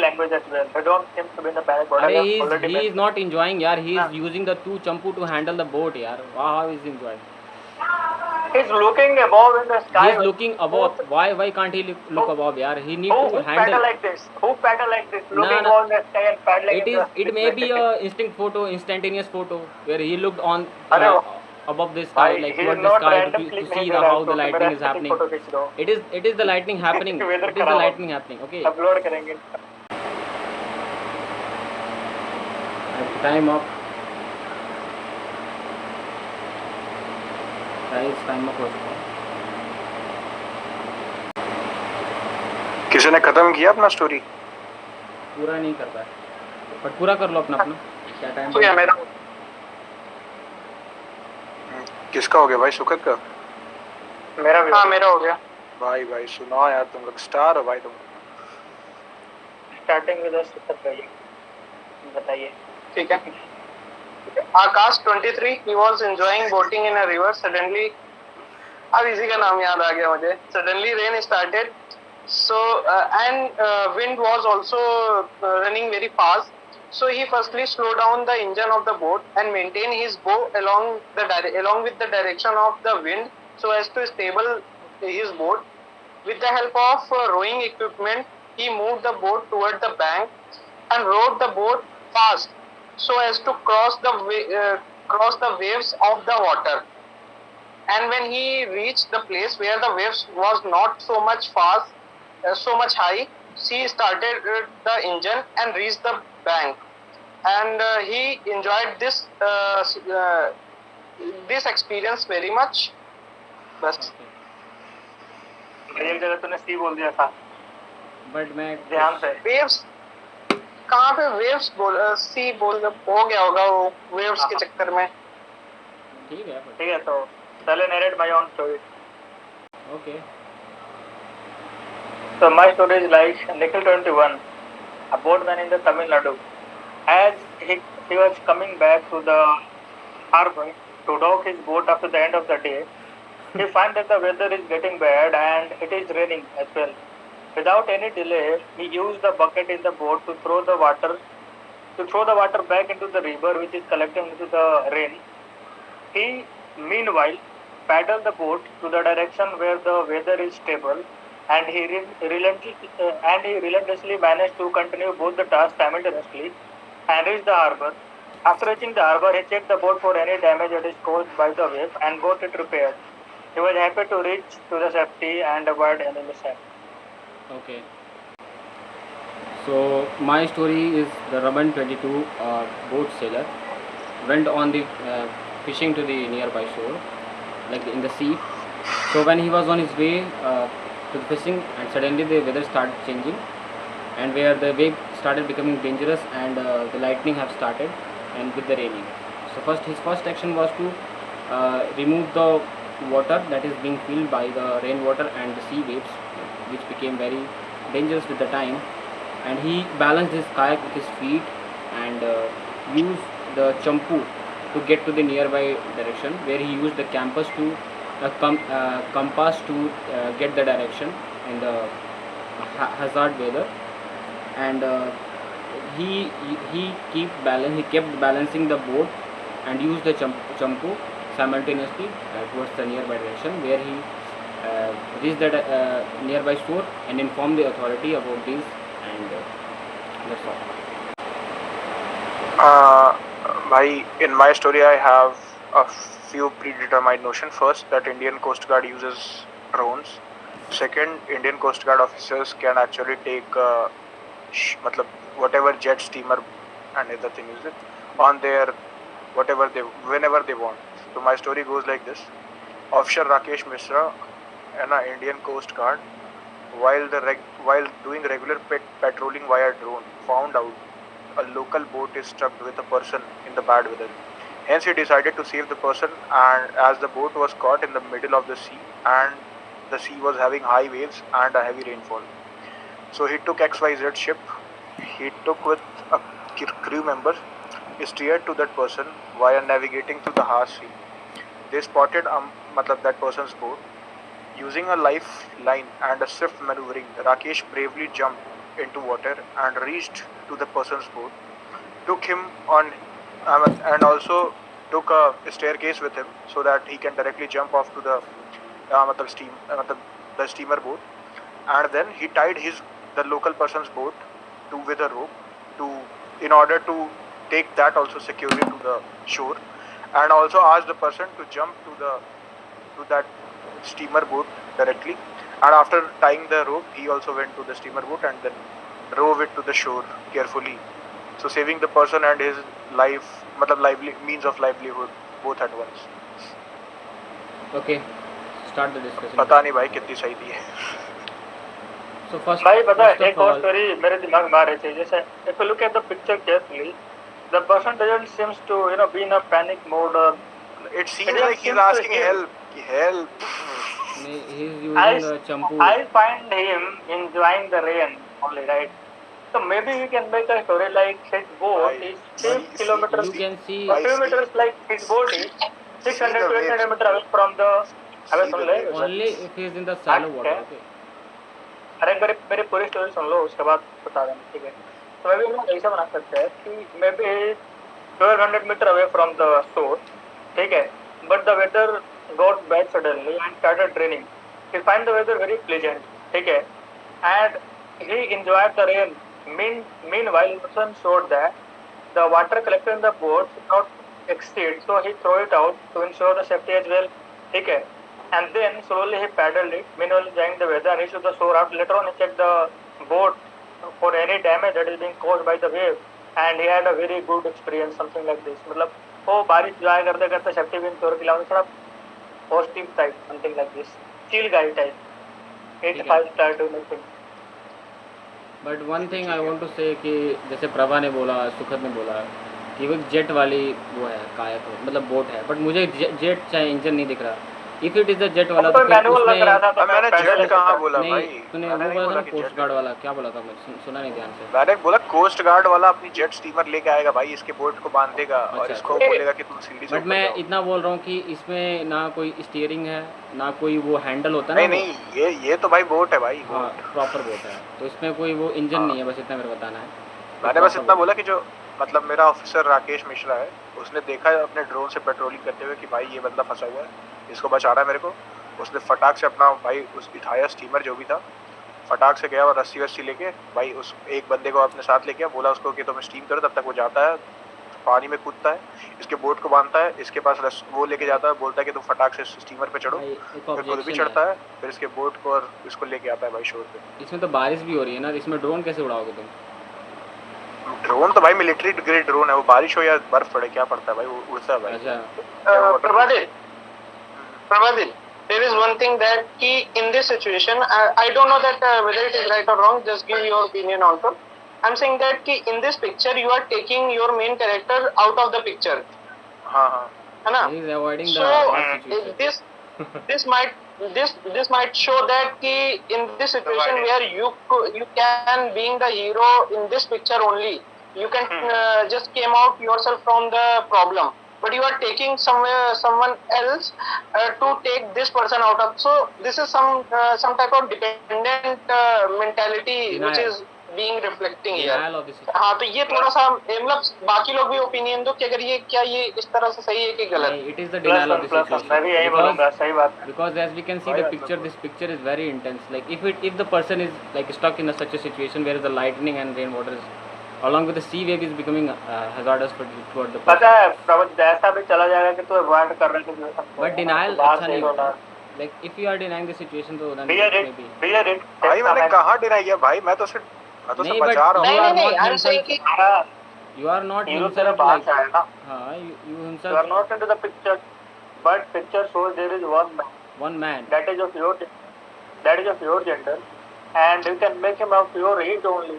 language as well. They don't seem to be in the panic mode. अरे he is not enjoying यार. He is using the two champu to handle the boat यार. How is he enjoying? He's looking above in the sky. He is looking above. Why can't he look above यार? He need to handle. Paddle like this? Who paddle like this? Looking above in the sky and paddling. It may be a instinct photo, instantaneous photo where he looked on above the sky, like toward the sky to see how the lightning is happening. It is the lightning happening. It is the lightning happening. Okay. Upload करेंगे. Time up. Guys, time up हो चुका है. किसी ने खत्म किया अपना story? पूरा नहीं कर पाया, बट पूरा कर लो अपना अपना. क्या टाइम हो गया मेरा? किसका हो गया भाई? सुखद का? मेरा भी. हाँ मेरा हो गया. भाई सुनाओ यार, तुम लोग स्टार हो भाई. तुम स्टार्टिंग विद सुखद भाई बताइए. ठीक है. आकाश 23, he was enjoying boating in a river. Suddenly, अब इसी का नाम याद आ गया मुझे. Suddenly rain started. So and wind was also running very fast. So he firstly slowed down the engine of the boat and maintained his bow along with the direction of the wind, so as to stable his boat. With the help of rowing equipment, he moved the boat toward the bank and rowed the boat fast, so as to cross the waves of the water. And when he reached the place where the waves was not so much fast, so much high, he started the engine and reached the bank. And he enjoyed this experience very much. बस. एक जगह तूने सी बोल दिया था. But मैं ध्यान से. Waves कहाँ पे waves बोल सी बोल हो गया होगा वो waves के चक्कर में. ठीक है तो चले narrate my own story. Okay. So my story is like Nikhil 21, a boatman in the Tamil Nadu. As he was coming back to the harbor to dock his boat after the end of the day, he finds that the weather is getting bad and it is raining as well. Without any delay, he used the bucket in the boat to throw the water back into the river, which is collecting into the rain. He meanwhile paddled the boat to the direction where the weather is stable, and he relentlessly managed to continue both the tasks simultaneously and reach the harbor. After reaching the harbor, he checked the boat for any damage that is caused by the wave and got it repaired. He was happy to reach to the safety and avoid any mishap. Okay. So my story is the Raman 22 boat sailor went on the fishing to the nearby shore, like in the sea. So when he was on his way to the fishing, and suddenly the weather started changing, and where the wave started becoming dangerous, and the lightning have started, and with the raining. So his first action was to remove the water that is being filled by the rainwater and the sea waves, which became very dangerous with the time. And he balanced his kayak with his feet and used the champu to get to the nearby direction, where he used the compass to get the direction in the hazard weather. And he kept balancing the boat and used the champu simultaneously towards the nearby direction, where he reached the nearby shore and informed the authority about this, and that's all. In my story I have a few predetermined notions. First, that Indian Coast Guard uses drones. Second, Indian Coast Guard officers can actually take whatever jet, steamer and other thing is it on their whenever they want. So my story goes like this. Officer Rakesh Mishra and an Indian Coast Guard, while doing regular patrolling via drone, found out a local boat is stuck with a person in the bad weather. Hence he decided to save the person, and as the boat was caught in the middle of the sea and the sea was having high waves and a heavy rainfall. So he took XYZ ship, he took with a crew member, steered to that person via navigating through the harsh sea. They spotted that person's boat. Using a lifeline and a swift maneuvering, Rakesh bravely jumped into water and reached to the person's boat, took him on, and also took a staircase with him so that he can directly jump off to the the steamer boat, and then he tied the local person's boat with a rope to in order to take that also securely to the shore, and also asked the person to jump to that steamer boat directly, and after tying the rope he also went to the steamer boat and then rowed it to the shore carefully, so saving the person and his life, means of livelihood both at once. Okay, start the discussion. पता नहीं भाई कितनी सही थी है. So first, भाई पता first है of एक और all, स्टोरी मेरे दिमाग में आ रही थी. जैसे if you look at the picture carefully, the person doesn't seems to be in a panic mode or It seems It like he's seems to asking him. help. he's using I, the champu. I find him enjoying the rain only, right? So maybe we can make a story like his boat Bhai, is 6 kilometers, You can see a few meters, like his boat is 600 to 800 meters away from the away from the only if he's in the shallow water. Okay. अरे मेरी पूरी story सुन लो, उसके बाद बता देना, ठीक है? तो मे बी हम लोग ऐसा बना सकते हैं कि maybe 1200 metre away from the shore, ठीक है, but the weather got bad suddenly and started raining. He find the weather very pleasant, ठीक है, and he enjoyed the rain. Meanwhile, Wilson showed that the water collected in the boat should not exceed, so he threw it out to ensure the safety as well, ठीक है, and then slowly he paddled it, meanwhile enjoying the weather, and reached the shore. After later on he checked the boat for any damage that is being caused by the wave, and he had a very good experience, something like this. मतलब वो बारिश enjoy करते करते safety भी ensure किया, थोड़ा positive type, something like this, chill guy type, 85 star to nothing. But one thing I want to say कि जैसे प्रभा ने बोला, सुखद ने बोला कि वो जेट वाली वो है कायक, मतलब बोट है, बट मुझे जेट चाहे इंजन नहीं दिख रहा. If it is a jet वाला तो फिर मैनुअल लग रहा था, तो मैंने जेट कहाँ बोला नहीं, भाई? तूने मैंने वो नहीं बोला बोला था कि कोस्ट jet गार्ड वाला, क्या बोला था? मैं सुना नहीं ध्यान से. मैंने बोला कोस्ट गार्ड वाला अपनी जेट स्टीमर लेके आएगा भाई, इसके बोट को बांध देगा और अच्छा, इसको अच्छा. बोलेगा कि तुम सीढ़ी से बट ऊपर मैं जाओ. इतना बोल रहा हूँ कि इसमें ना कोई स्टीयरिंग है, ना कोई वो हैंडल होता है नहीं ना. नहीं, ये तो भाई बोट है भाई, हाँ, बोट. प्रॉपर बोट है, तो इसमें कोई वो इंजन नहीं है, बस इतना मेरे को बताना है. मैंने बस इतना बोला कि जो मतलब मेरा ऑफिसर राकेश मिश्रा है, उसने देखा अपने ड्रोन से पेट्रोलिंग करते हुए कि भाई ये बंदा फंसा हुआ है, इसको बचाना है मेरे को. उसने फटाक से अपना भाई उस उठाया स्टीमर जो भी था, फटाक से गया और रस्सी वस्सी लेके भाई उस एक बंदे को अपने साथ लेके बोला उसको कि तुम स्टीम करो. तब तक वो जाता है, पानी में कूदता है, इसके बोट को बांधता है, इसके पास वो लेके जाता है, बोलता है कि तुम फटाक से स्टीमर पे चढ़ो, भाई, एक फिर खुद भी ऑब्जेक्शन चढ़ता है, फिर इसके बोट को और इसको लेके आता है भाई शोर पे. इसमें तो बारिश भी हो रही है ना, इसमें ड्रोन कैसे उड़ाओगे तुम? ड्रोन तो भाई मिलिट्री ग्रेड ड्रोन है, वो बारिश हो या बर्फ पड़े क्या पड़ता है भाई, वो उड़ता है भाई. अच्छा, Prabhadit, there is one thing that in this situation, I don't know that whether it is right or wrong. Just give your opinion also. I'm saying that in this picture you are taking your main character out of the picture. हाँ हाँ. है ना? he is avoiding the So hard situation. this might show that in this situation where you can being the hero in this picture only, you can just came out yourself from the problem, but you are taking someone else to take this person out of. So this is some type of dependent mentality which is being reflecting here. Denial of the situation. हाँ, तो ये थोड़ा सा मतलब बाकी लोग भी opinion दो कि अगर ये क्या ये इस तरह से सही है कि गलत. नहीं, it is the denial of the situation. मैं भी यही बोलूँगा, सही बात. Because as we can see the picture, this picture is very intense. Like if the person is like stuck in such a situation where the lightning and rainwater is along with the sea wave is becoming hazardous toward the person. पता है प्रबंध ऐसा भी चला जाएगा कि तो avoid कर रहे थे. But denial अच्छा नहीं होता. Like if you are denying the situation, तो then maybe. भाई मैंने कहाँ डिनाई किया भाई, मैं तो सिर्फ नहीं, बचा रहा हूँ. नहीं, I'm saying कि you are not hero himself तेरा like. बात है ना. हाँ, you You are himself not into the picture, but picture shows there is one man. that is of your gender, and you can make him of your age only.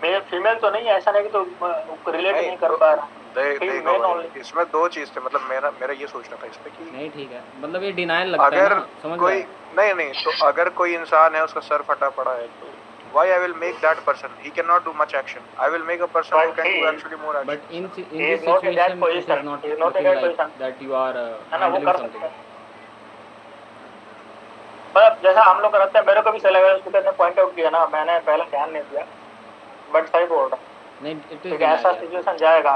Male female तो नहीं, ऐसा नहीं कि तो relate नहीं कर पा रहा. इसमें दो चीज थे, मतलब मेरा ये सोचना था इस पे कि नहीं ठीक है, मतलब ये डिनायल लगता है अगर ना, समझ कोई रहे नहीं तो अगर कोई इंसान है उसका सर फटा पड़ा है तो why I will make that person, he cannot do much action, I will make a person who can do actually more action. But in this He is not in that situation it is position. not He is not in looking that like position. that you are है ना, वो handling कर something. सकता है. मतलब जैसा हम लोग करते हैं, मेरे को भी सही लगा उसके ने पॉइंट आउट किया ना, मैंने पहले ध्यान नहीं दिया, बट सही बोल रहा नहीं इट है इज कि ऐसा सिचुएशन जाएगा।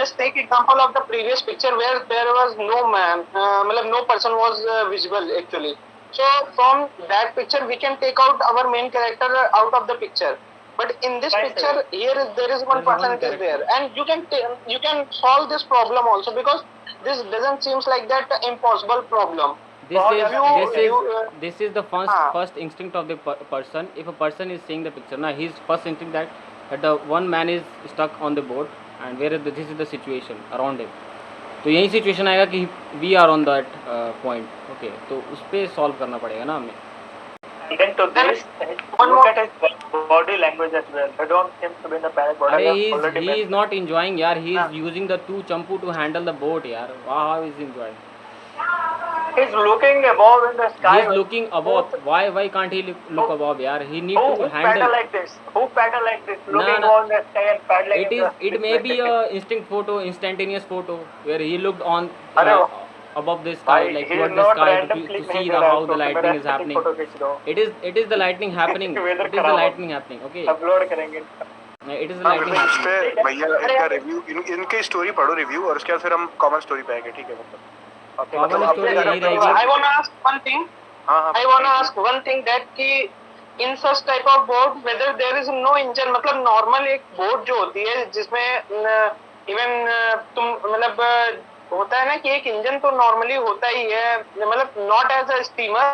Just take example of the previous picture where there was no man, मतलब no person was visible actually. So from that picture we can take out our main character out of the picture. But in this Right, picture sir. here there is one There is person one it is there, character. and you can solve this problem also, because this doesn't seems like that impossible problem. this So is you- this is you, this is the हाँ. first instinct of the person. If a person is seeing the picture now, his first instinct that the one man is stuck on the boat and where is this is the situation around him. तो यही situation आएगा कि we are on that point. Okay, तो उस पर solve करना पड़ेगा ना हमें। Then to this, One look more- at his body language as well. They don't seem to be in the panic mode. अरे I have already he is mentioned. not enjoying यार, he हाँ. is using the two champu to handle the boat यार। How is he enjoying? He's looking above in the sky. He is looking above. Why can't he look above यार? He need Who to paddle handle. like this? Who paddle like this? Nah, Looking nah. on the sky and paddling. It may be a instinct photo, instantaneous photo where he looked on अरे above the sky, like he is toward the not sky random to click see नहीं the दे रहा how है the उसको, lightning मेरा is static happening. photo खींच दो, It is the lightning happening. Weather It is the खराब lightning happening. Okay, upload करेंगे। it is the lightning इस happening. पे भैया इनका रिव्यू इनकी स्टोरी पढ़ो रिव्यू, और उसके बाद फिर हम कॉमन स्टोरी पे आएंगे, ठीक है? मतलब Okay, Common मतलब story अपने यही तरफ रहेगी। से- I want to ask one thing. हाँ हाँ I want to ask one thing that कि in such type of boat whether there is no engine, मतलब normal एक boat जो होती है जिसमें even तुम मतलब होता है ना कि एक इंजन तो नॉर्मली होता ही है, मतलब not as a steamer